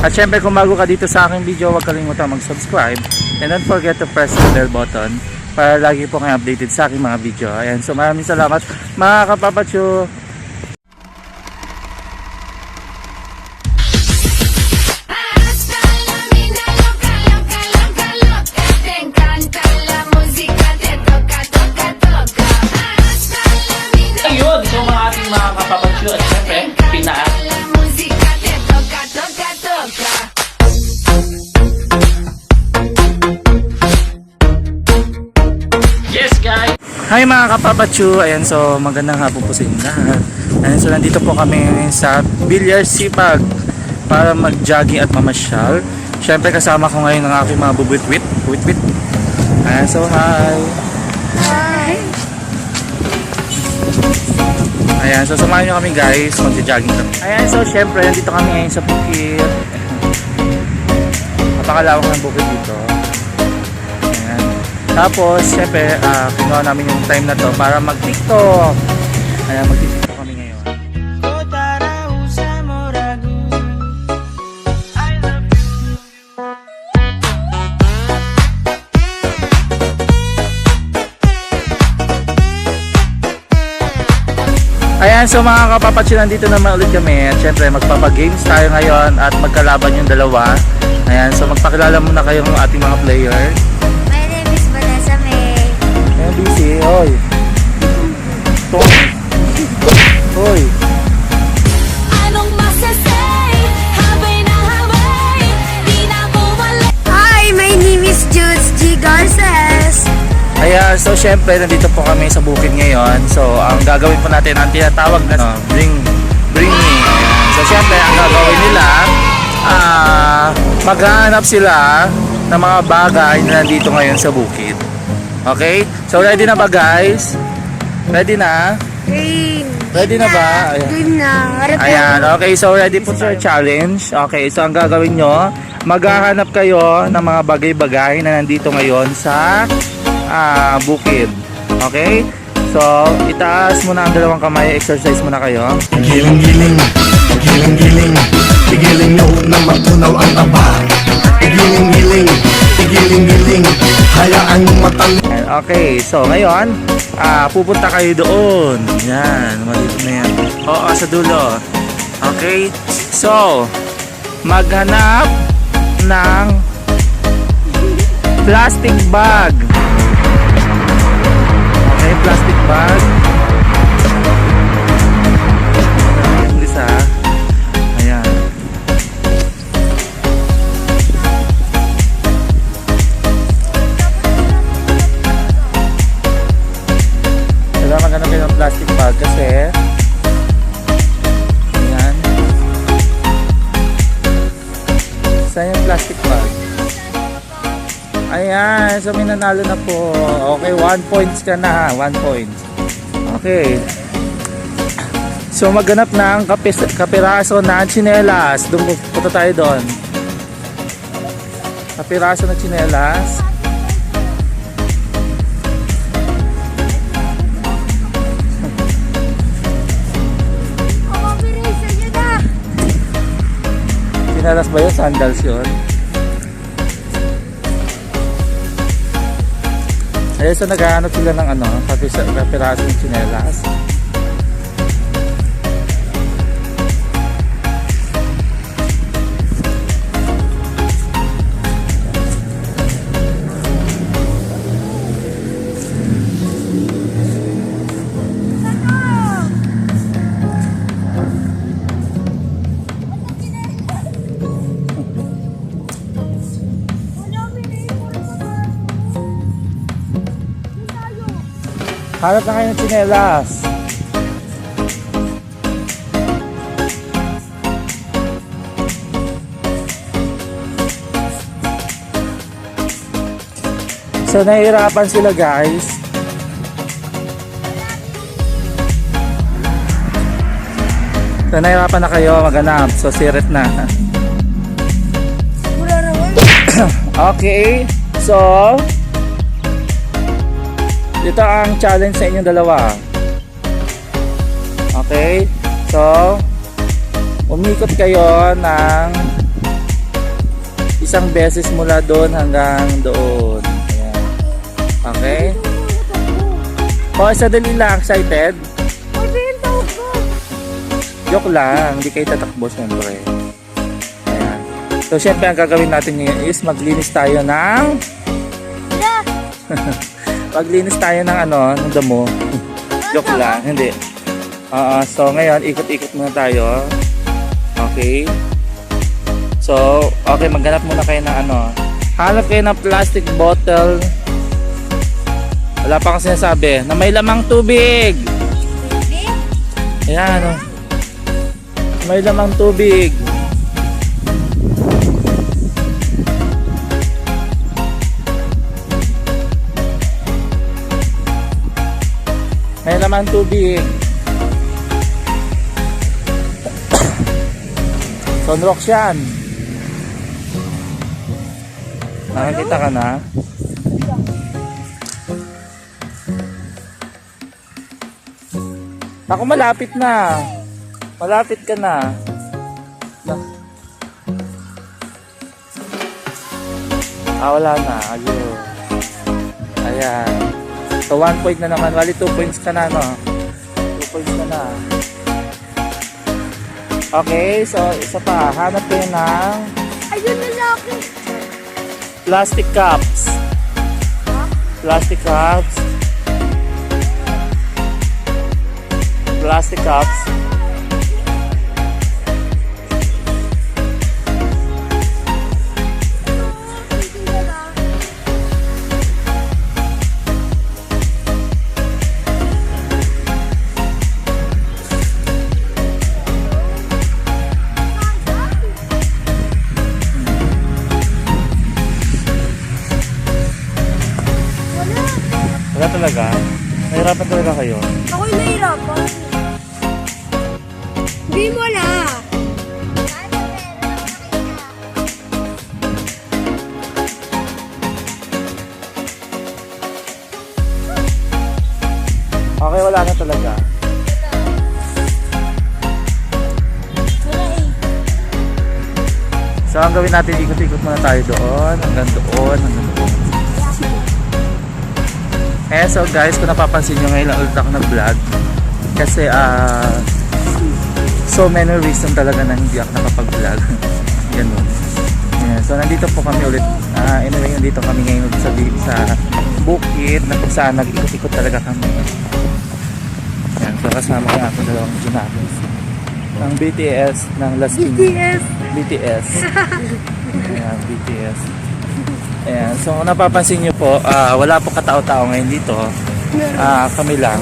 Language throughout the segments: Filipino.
At syempre kung bago ka dito sa aking video, huwag kalimutan mag-subscribe and don't forget to press the bell button para lagi po kayo updated sa aking mga video. Ayan, so maraming salamat mga kapapachu. Ayun, so mga ating mga kapapachu at syempre, yes guys! Hi mga kapapachu, ayan, so magandang hapon po sa inyo lahat. Ayan, so nandito po kami sa Bilyar Sipag para mag-jogging at mamasyal. Syempre kasama ko ngayon ang aking mga bubwit-wit. Ayan, so hi! Ayan, so samahan nyo kami guys, mag-jogging kami. Ayan, so syempre nandito kami ngayon sa bukid. Napakalawak ng bukid dito. Ayan. Tapos, syempre, kinuha namin yung time na to para mag-tiktok. Ayan, mag-tiktok kami ngayon. Ayan, so mga kapapachu, nandito naman ulit kami. At syempre, magpapagames tayo ngayon at magkalaban yung dalawa. Ayan, so magpakilala muna kayo ng ating mga player. My name is Vanessa May. Ayan, busy. Hoy. Hoy. Anong masasay? Habay na habay, di na bumalik. Hi, my name is Judes G. Garces. Ayan, so syempre nandito po kami sa bukid ngayon. So ang gagawin po natin ang tinatawag na bring me. Ayan. So syempre ang gagawin nila, maghahanap sila ng mga bagay na nandito ngayon sa bukid. Okay? So ready na ba guys? Ready na? Green. Ready na ba? Ayan. Green na. Ayan, okay, so ready po sa challenge. Okay, so ang gagawin nyo, maghahanap kayo ng mga bagay-bagay na nandito ngayon sa bukid. Okay? So, itaas muna ang dalawang kamay, exercise muna kayo. Giling-giling, giling-giling, igiling nyo na matunaw ang taba. Igiling-giling, igiling-giling, hayaan yung matali. Okay, so ngayon, pupunta kayo doon. Yan, malito na yan. Oo, sa dulo. Okay? So, maghanap ng plastic bag. Okay, plastic bag. Isa. Ayan. Kailangan maghanap kayo ng plastic bag kasi ayan. Saan yung plastic bag? Ayan, so may nanalo na po. Okay, 1 points ka na ha, 1 point. Okay. So maghanap ng kapiraso na tsinelas. Doon punta tayo doon. Kapiraso na tsinelas. Tsinelas ba yun? Sandals yun? Ayan, so naghahanap sila ng kapiraso ng tsinelas. Hanap na kayo ng tsinelas. So nahihirapan sila guys. So nahihirapan na kayo maghanap. So sirit na. Wala naman. Okay. So ito ang challenge sa inyong dalawa. Okay? So umikot kayo ng Isang beses mula doon hanggang doon. Ayan. Okay? O, sadali lang. Excited? Joke lang. Hindi kayo tatakbo, syempre. Ayan. So, syempre, ang gagawin natin ngayon is maglinis tayo ng... maglinis tayo ng ng damo. Joke lang. Hindi. So, ngayon, ikot-ikot muna tayo. Okay? So, okay, maghanap muna kayo ng hanap kayo ng plastic bottle. Wala pa akong sinasabi. Na may lamang tubig. Ayan, may lamang tubig. May lamang tubig. Sunrocks yan. Nakakita ka na? Ako, malapit na. Malapit ka na. Wala na. Ayun. Ayan. So, 1 point na naman. Wali 2 points ka na, no? 2 points ka na. Okay, so isa pa. Hanap kayo ng Ayun na laki. plastic cups. Plastic cups. Plastic cups. Wala talaga. Nahirapan talaga kayo. Ako'y nahirapan. Hindi mo na. Okay, wala na talaga. So, ang gawin natin, ikot-ikot muna tayo doon. Hanggang doon. Hanggang doon. So guys, kung napapansin nyo ngayon lang ulit ako nag-vlog. Kasi so many reason talaga na hindi ako nakapag-vlog. Ganun. Yeah, so nandito po kami ulit. Anyway, nandito kami ngayon sa bukid na kung saan nag-ikot-ikot talaga kami. Yan, so kasama ko ako dalawang Junakis ng BTS ng Las Piñas. BTS. Ayan, BTS. Ayan, so kung napapansin nyo po, wala po katao-tao ngayon dito. Kami lang.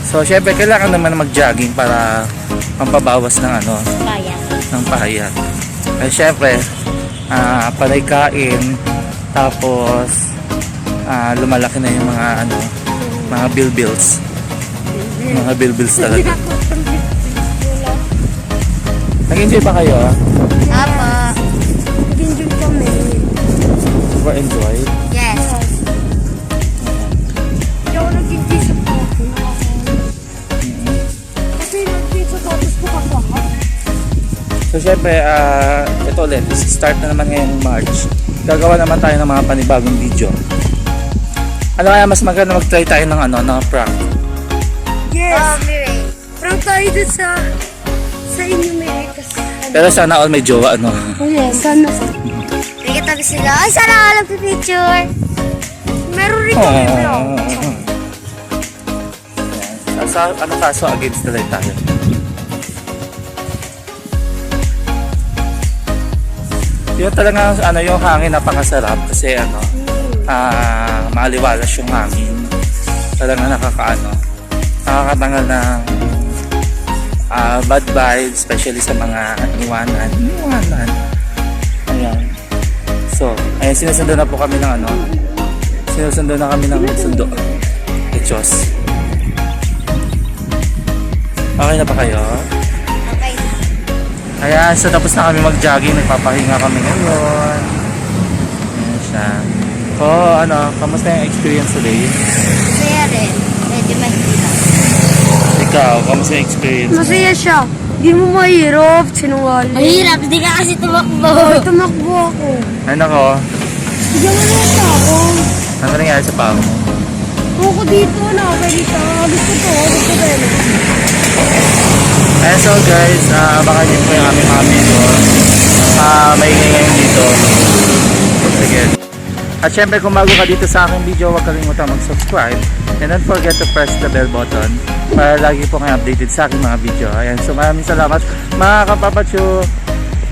So syempre kailangan naman mag-jogging para pampabawas ng ng payat. Ay syempre, panay kain, tapos lumalaki na yung mga bills. Mga bills talaga. Nag-enjoy pa kayo? Apa. Nag-enjoy kami. Super enjoy? Yes. Hindi ako nag-enjoy sa photo. Kasi nag-enjoy sa photos ko kapag. So syempre, ito ulit, start na naman ngayong March. Gagawa naman tayo ng mga panibagong video. Ano kaya mas maganda mag-try tayo ng ng prank? Yes. Miray. Prank tayo dun sa inyo, Miray. Pero sana all may jowa, Oh yes, sana. May katabi sila. Ay, sana alam sa picture. Meron rin kami vlog. Kaso against the light tayo. Yun talaga yung hangin napakasarap kasi maliwalas yung hangin. Talaga nakakatanggal ng bad vibes, especially sa mga iwanan. Ayan. So, ayan, sinusundo na po kami ng sinusundo na kami ng sundo. Echos. Okay na ba kayo? Okay. Ayan, so tapos na kami mag-jogging, nagpapahinga kami ngayon. Ayan siya. So, kamusta yung experience today? Masaya rin. Medyo mahirap. Ikaw, kamusta yung experience? Masaya siya. Hindi mo mahirap, sinungaling. Mahirap, hindi ka kasi tumakbo. Tumakbo ako. Ay nako, Bigyan mo na sa ako. ano nangyari sa paa mo? Ako dito na, dito. Gusto ko rin. Eh so guys, baka nyo po yung aming mga video. Maingay ngayon dito. Sige. At syempre kung bago ka dito sa aking video, huwag kalimutan mag-subscribe. And don't forget to press the bell button para lagi po kayo updated sa aking mga video. Ayan, so maraming salamat mga kapapachu.